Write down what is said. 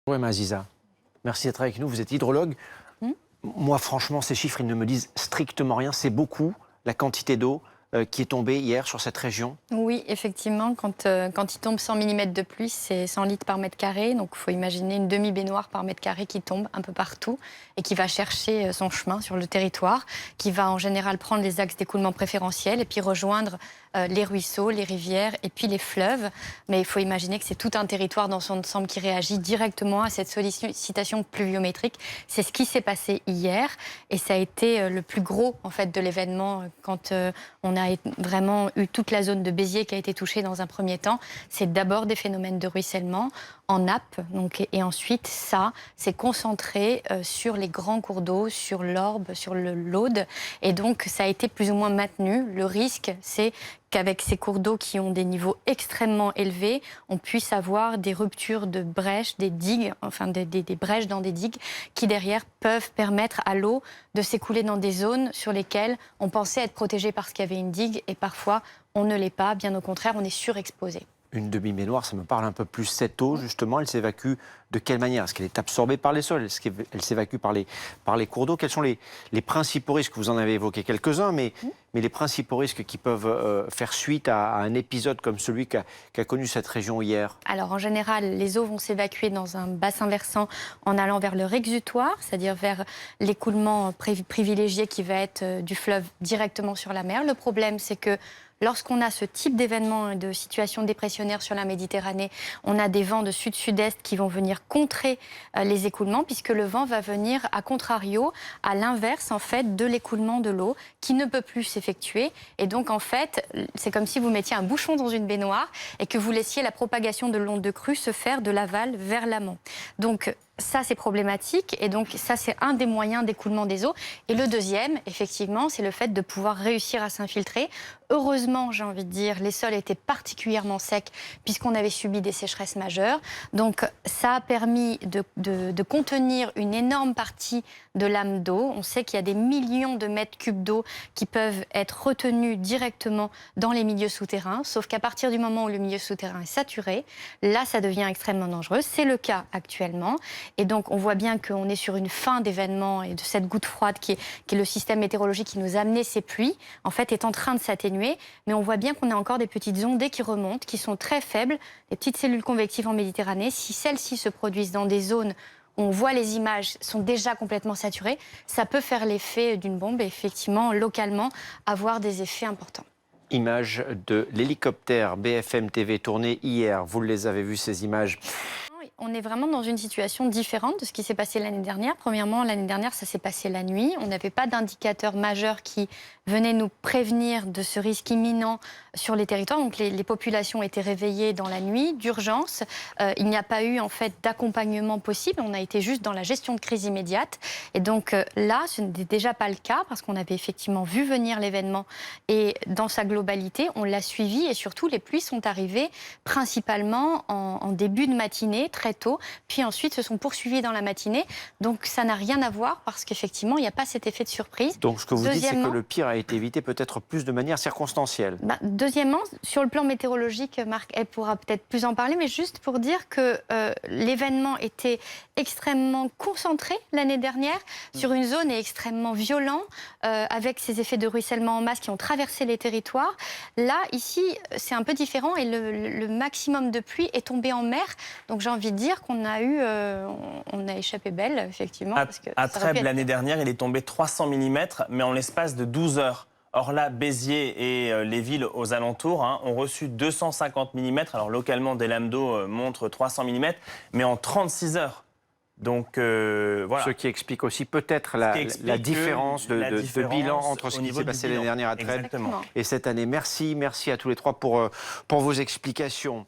Oui, mais Aziza, merci d'être avec nous. Vous êtes hydrologue. Moi, franchement, ces chiffres, ils ne me disent strictement rien. C'est beaucoup, la quantité d'eau qui est tombée hier sur cette région. Oui, effectivement, quand il tombe 100 mm de pluie, c'est 100 litres par mètre carré. Donc, il faut imaginer une demi-baignoire par mètre carré qui tombe un peu partout et qui va chercher son chemin sur le territoire, qui va en général prendre les axes d'écoulement préférentiels et puis rejoindre les ruisseaux, les rivières et puis les fleuves. Mais il faut imaginer que c'est tout un territoire dans son ensemble qui réagit directement à cette sollicitation pluviométrique. C'est ce qui s'est passé hier et ça a été le plus gros en fait, de l'événement quand on a vraiment eu toute la zone de Béziers qui a été touchée dans un premier temps. C'est d'abord des phénomènes de ruissellement en nappe, donc, et ensuite ça s'est concentré sur les grands cours d'eau, sur l'Orbe, sur l'Aude, et donc ça a été plus ou moins maintenu. Le risque, c'est qu'avec ces cours d'eau qui ont des niveaux extrêmement élevés, on puisse avoir des ruptures de brèches, des digues, enfin des brèches dans des digues qui derrière peuvent permettre à l'eau de s'écouler dans des zones sur lesquelles on pensait être protégé parce qu'il y avait une digue et parfois on ne l'est pas, bien au contraire, on est surexposé. Une demi-baignoire, ça me parle un peu plus. Cette eau, justement, elle s'évacue de quelle manière? Est-ce qu'elle est absorbée par les sols? Est-ce qu'elle s'évacue par les cours d'eau? Quels sont les principaux risques? Vous en avez évoqué quelques-uns, mais les principaux risques qui peuvent faire suite à un épisode comme celui qu'a connu cette région hier? Alors, en général, les eaux vont s'évacuer dans un bassin versant en allant vers leur exutoire, c'est-à-dire vers l'écoulement privilégié qui va être du fleuve directement sur la mer. Le problème, c'est que lorsqu'on a ce type d'événement et de situation dépressionnaire sur la Méditerranée, on a des vents de sud-sud-est qui vont venir contrer les écoulements, puisque le vent va venir à contrario, à l'inverse en fait de l'écoulement de l'eau qui ne peut plus s'effectuer. Et donc en fait, c'est comme si vous mettiez un bouchon dans une baignoire et que vous laissiez la propagation de l'onde de crue se faire de l'aval vers l'amont. Donc ça, c'est problématique et donc ça, c'est un des moyens d'écoulement des eaux. Et le deuxième, effectivement, c'est le fait de pouvoir réussir à s'infiltrer. Heureusement, j'ai envie de dire, les sols étaient particulièrement secs puisqu'on avait subi des sécheresses majeures. Donc ça a permis de contenir une énorme partie de l'âme d'eau. On sait qu'il y a des millions de mètres cubes d'eau qui peuvent être retenus directement dans les milieux souterrains, sauf qu'à partir du moment où le milieu souterrain est saturé, là, ça devient extrêmement dangereux. C'est le cas actuellement. Et donc, on voit bien qu'on est sur une fin d'événement et de cette goutte froide qui est le système météorologique qui nous a amené ces pluies, en fait, est en train de s'atténuer. Mais on voit bien qu'on a encore des petites ondées qui remontent, qui sont très faibles, les petites cellules convectives en Méditerranée. Si celles-ci se produisent dans des zones où on voit les images sont déjà complètement saturées, ça peut faire l'effet d'une bombe et effectivement, localement, avoir des effets importants. Images de l'hélicoptère BFM TV tourné hier. Vous les avez vues, ces images? On est vraiment dans une situation différente de ce qui s'est passé l'année dernière. Premièrement, l'année dernière, ça s'est passé la nuit. On n'avait pas d'indicateur majeur qui venait nous prévenir de ce risque imminent sur les territoires. Donc les populations étaient réveillées dans la nuit, d'urgence. Il n'y a pas eu en fait d'accompagnement possible. On a été juste dans la gestion de crise immédiate. Et donc là, ce n'est déjà pas le cas parce qu'on avait effectivement vu venir l'événement et dans sa globalité, on l'a suivi et surtout les pluies sont arrivées principalement en début de matinée, très tôt, puis ensuite se sont poursuivis dans la matinée. Donc ça n'a rien à voir parce qu'effectivement, il n'y a pas cet effet de surprise. Donc ce que vous dites, c'est que le pire a été évité peut-être plus de manière circonstancielle. Deuxièmement, sur le plan météorologique, Marc, elle pourra peut-être plus en parler, mais juste pour dire que l'événement était extrêmement concentré l'année dernière sur une zone et extrêmement violent avec ces effets de ruissellement en masse qui ont traversé les territoires. Là, ici, c'est un peu différent et le maximum de pluie est tombé en mer. Donc j'ai envie de dire qu'on a eu, on a échappé belle, effectivement. À Trèbes, l'année dernière, il est tombé 300 mm, mais en l'espace de 12 heures. Or là, Béziers et les villes aux alentours ont reçu 250 mm. Alors localement, des lames d'eau montrent 300 mm, mais en 36 heures. Donc voilà. Ce qui explique aussi peut-être la différence de bilan entre ce qui s'est passé l'année dernière à Trèbes et cette année. Merci à tous les trois pour vos explications.